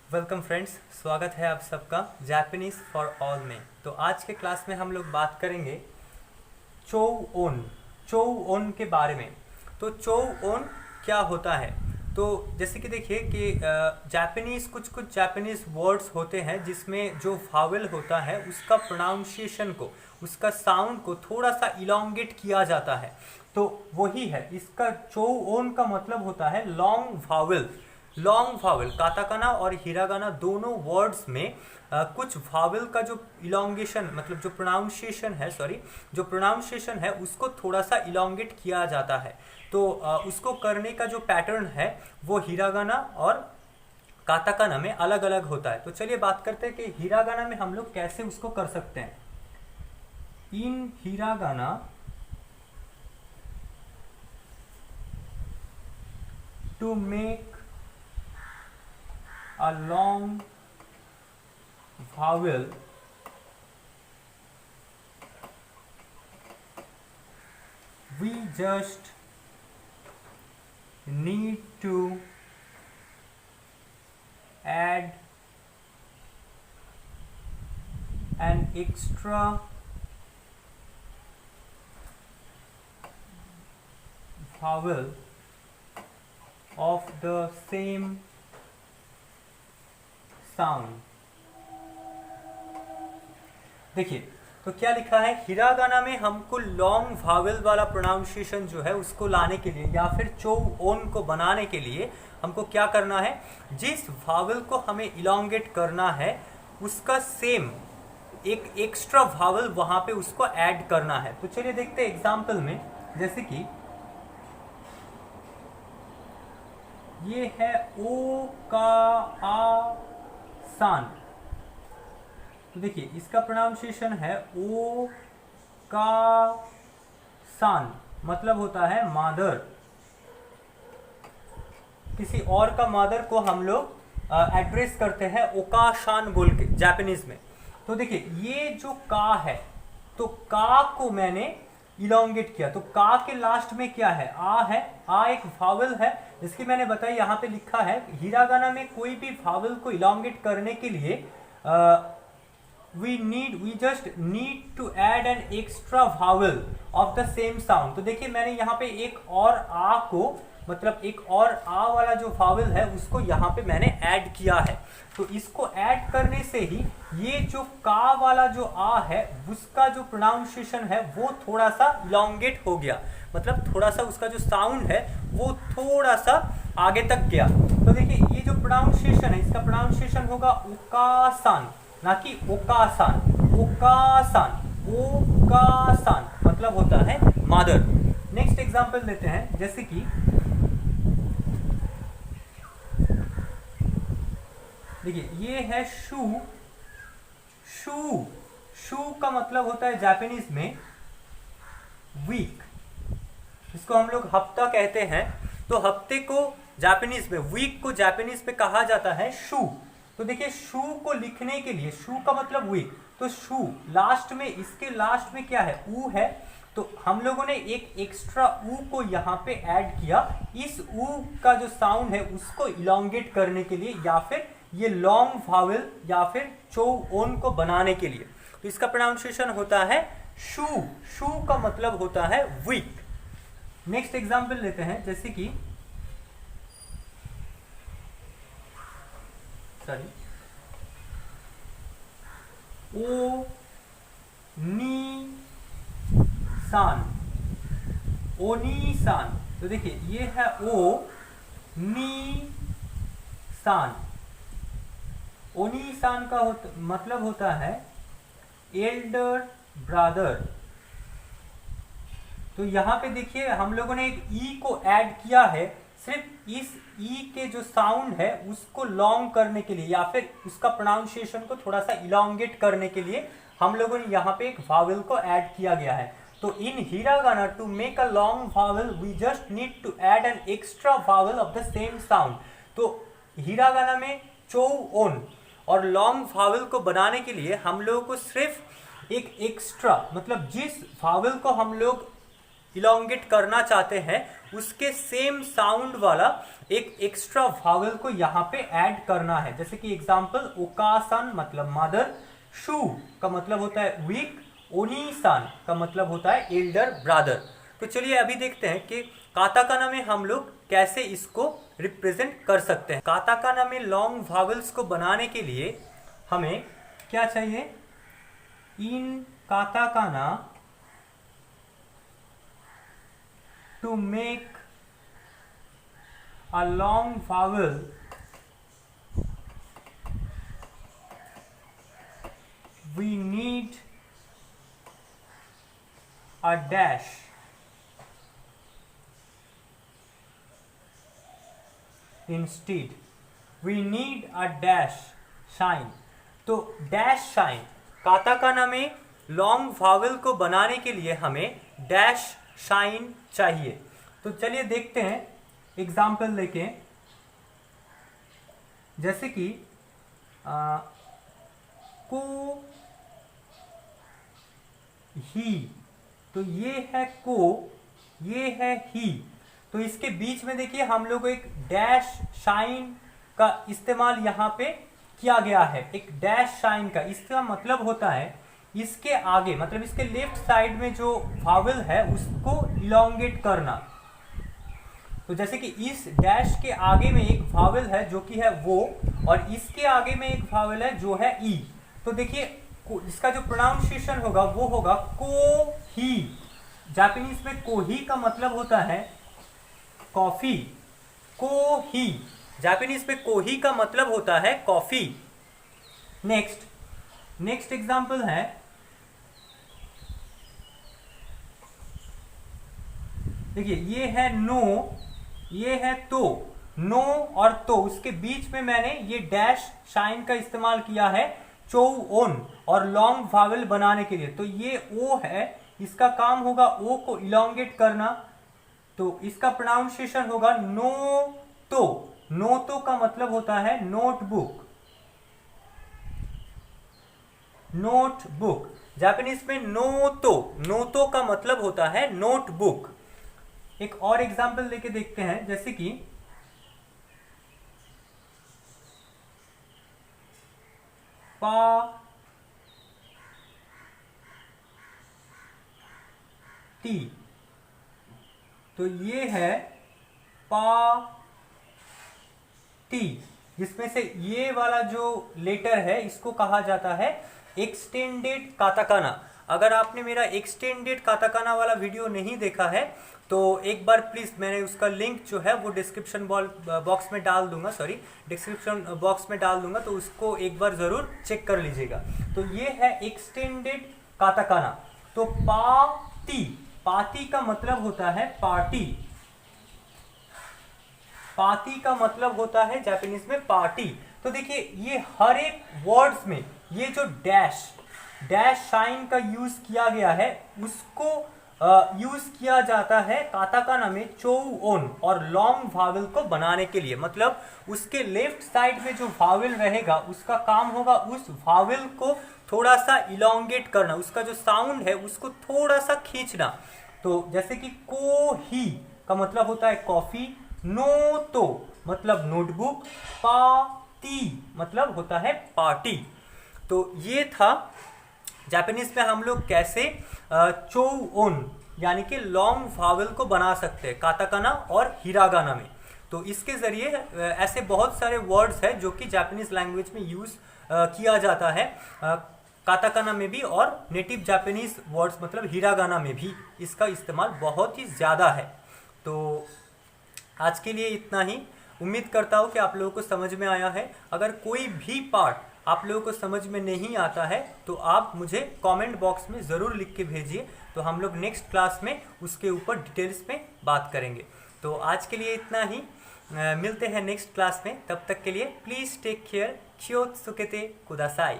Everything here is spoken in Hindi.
वेलकम फ्रेंड्स, स्वागत है आप सबका जापानीज फॉर ऑल में। तो आज के क्लास में हम लोग बात करेंगे चो ओन चो ओन के बारे में। तो चो ओन क्या होता है? तो जैसे कि देखिए कि जापानीज कुछ कुछ जापानीज वर्ड्स होते हैं जिसमें जो वावेल होता है उसका प्रोनाउंसिएशन को, उसका साउंड को थोड़ा सा इलोंगेट किया जाता है। तो वही है, इसका चो ओन का मतलब होता है long Wavell. Long Wavell katakana और हिरागाना दोनों वर्ड्स में कुछ वावेल का जो इलोंगेशन मतलब जो प्रोनाउंसिएशन है उसको थोड़ा सा इलोंगेट किया जाता है। तो उसको करने का जो पैटर्न है वो हिरागाना और काताकाना में अलग अलग होता है। तो चलिए बात करते हैं कि हिरागाना में हम लोग कैसे उसको कर सकते हैं। In hiragana to make a long vowel we just need to add an extra vowel of the same sound. देखिए तो क्या लिखा है, हिरागाना में हमको लॉन्ग वावेल वाला प्रोनाउंसिएशन जो है उसको लाने के लिए या फिर चो ओन को बनाने के लिए हमको क्या करना है, जिस वावेल को हमें इलोंगेट करना है उसका सेम एक एक्स्ट्रा वावेल वहां पे उसको ऐड करना है। तो चलिए देखते हैं एग्जाम्पल में। जैसे कि ये है ओ का आ सान। तो देखिए इसका प्रोनाउंसिएशन है ओ का सान, मतलब होता है मादर। किसी और का मादर को हम लोग एड्रेस करते हैं ओका शान बोल के जापानीज में। तो देखिए ये जो का है, तो का को मैंने इलोंगेट किया। तो का के लास्ट में क्या है, आ है। आ एक वावेल है जिसकी मैंने बताई, यहाँ पे लिखा है हिरागाना में कोई भी वावेल को इलोंगेट करने के लिए we just need to add an extra vowel of the same sound. तो देखिए मैंने यहाँ पे एक और आ को, मतलब एक और आ वाला जो वावेल है उसको यहाँ पे मैंने ऐड किया है। तो इसको ऐड करने से ही ये जो का वाला जो आ है उसका जो प्रोनाउंसिएशन है वो थोड़ा सा इलोंगेट हो गया, मतलब थोड़ा सा उसका जो साउंड है वो थोड़ा सा आगे तक गया। तो देखिए ये जो प्रोनाउंसिएशन है इसका प्रोनाउंसिएशन होगा ओकासान, ना कि ओकासान। ओकासान, ओकासान मतलब होता है मदर। नेक्स्ट एग्जांपल लेते हैं। जैसे कि देखिए ये है शू। शू शू का मतलब होता है जापानीज में वीक। इसको हम लोग हफ्ता कहते हैं। तो हफ्ते को जापानीज में, वीक को जापानीज में कहा जाता है शू। तो देखिए शू को लिखने के लिए, शू का मतलब वीक, तो शू लास्ट में, इसके लास्ट में क्या है, ऊ है। तो हम लोगों ने एक एक्स्ट्रा ऊ को यहाँ पे ऐड किया। इस ऊ का जो साउंड है उसको इलोंगेट करने के लिए या फिर ये लॉन्ग वावेल या फिर चो ओन को बनाने के लिए। तो इसका प्रोनाउंसिएशन होता है शू। शू का मतलब होता है वीक। नेक्स्ट एग्जांपल लेते हैं। जैसे कि ओ नी सान, ओनी सान। तो देखिए ये है ओ नी सान। ओनी सान का मतलब होता है एल्डर ब्रदर। तो यहाँ पे देखिए हम लोगों ने एक ई को ऐड किया है, सिर्फ इस ई के जो साउंड है उसको लॉन्ग करने के लिए या फिर उसका प्रोनाउंसिएशन को थोड़ा सा इलोंगेट करने के लिए हम लोगों ने यहाँ पे एक वावेल को ऐड किया गया है। तो in hiragana to make a long vowel we just need to add an extra vowel of the same sound. तो हिरागाना में चो ओन और लॉन्ग वावेल को बनाने के लिए हम लोगों को सिर्फ एक एक्स्ट्रा, मतलब जिस वावेल को हम लोग इलोंगेट करना चाहते हैं उसके सेम साउंड वाला एक एक्स्ट्रा वावल को यहाँ पे ऐड करना है। जैसे कि एग्जांपल ओकासन मतलब मदर, शू का मतलब होता है वीक, ओनीसान का मतलब होता है एल्डर ब्रदर। तो चलिए अभी देखते हैं कि काताकाना में हम लोग कैसे इसको रिप्रेजेंट कर सकते हैं। काताकाना में लॉन्ग वावल्स को बनाने के लिए हमें क्या चाहिए? In katakana to make a long vowel we need a dash instead, we need a dash sign। तो डैश साइन काताकाना में लॉन्ग वावल को बनाने के लिए हमें डैश साइन चाहिए। तो चलिए देखते हैं एग्जाम्पल लेके, जैसे कि को ही, तो ये है को, ये है ही, तो इसके बीच में देखिए हम लोग एक डैश साइन का इस्तेमाल यहाँ पे किया गया है। एक डैश साइन का इसका मतलब होता है इसके आगे, मतलब इसके लेफ्ट साइड में जो वावल है उसको इलोंगेट करना। तो जैसे कि इस डैश के आगे में एक वावल है जो कि है वो, और इसके आगे में एक वावल है जो है ई। तो देखिए इसका जो प्रोनाउंसिएशन होगा वो होगा को ही। जापानीज में को ही का मतलब होता है कॉफी, को ही। जापानीज में को ही का मतलब होता है कॉफी। नेक्स्ट एग्जांपल है, देखिए ये है नो, ये है तो, नो और तो उसके बीच में मैंने ये डैश साइन का इस्तेमाल किया है चो ओन और लॉन्ग वावल बनाने के लिए। तो ये ओ है, इसका काम होगा ओ को इलोंगेट करना, तो इसका प्रोनाउंसिएशन होगा नो तो। नो तो का मतलब होता है नोटबुक, नोटबुक। जापानीज में नो तो का मतलब होता है नोटबुक। एक और एग्जांपल लेके देखते हैं, जैसे कि पा टी, तो ये है पा टी, जिसमें से ये वाला जो लेटर है इसको कहा जाता है एक्सटेंडेड काताकाना। अगर आपने मेरा एक्सटेंडेड काताकाना वाला वीडियो नहीं देखा है तो एक बार प्लीज, मैंने उसका लिंक जो है वो डिस्क्रिप्शन बॉक्स में डाल दूंगा, डिस्क्रिप्शन बॉक्स में डाल दूंगा, तो उसको एक बार जरूर चेक कर लीजिएगा। तो ये है एक्सटेंडेड काताकाना। तो पाती, पाती का मतलब होता है पार्टी, पाती का मतलब होता है जापानीज में पार्टी। तो देखिए ये हर एक वर्ड्स में ये जो डैश साइन का यूज किया गया है उसको यूज किया जाता है काताकाना में चो ओन और लॉन्ग वावल को बनाने के लिए। मतलब उसके लेफ्ट साइड में जो वावल रहेगा उसका काम होगा उस वावल को थोड़ा सा इलोंगेट करना, उसका जो साउंड है उसको थोड़ा सा खींचना। तो जैसे कि को ही का मतलब होता है कॉफी, नो तो मतलब नोटबुक, पाती मतलब होता है पार्टी। तो ये था जापानीज में हम लोग कैसे चो ओन यानी कि लॉन्ग वावल को बना सकते हैं काताकाना और हिरागाना में। तो इसके जरिए ऐसे बहुत सारे वर्ड्स हैं जो कि जापानीज लैंग्वेज में यूज किया जाता है, काताकाना में भी और नेटिव जापानीज वर्ड्स मतलब हिरागाना में भी इसका इस्तेमाल बहुत ही ज़्यादा है। तो आज के लिए इतना ही। उम्मीद करता हूँ कि आप लोगों को समझ में आया है। अगर कोई भी पार्ट आप लोगों को समझ में नहीं आता है तो आप मुझे कमेंट बॉक्स में ज़रूर लिख के भेजिए, तो हम लोग नेक्स्ट क्लास में उसके ऊपर डिटेल्स में बात करेंगे। तो आज के लिए इतना ही, मिलते हैं नेक्स्ट क्लास में। तब तक के लिए प्लीज़ टेक केयर, क्योत्सुकेते कुदासाई।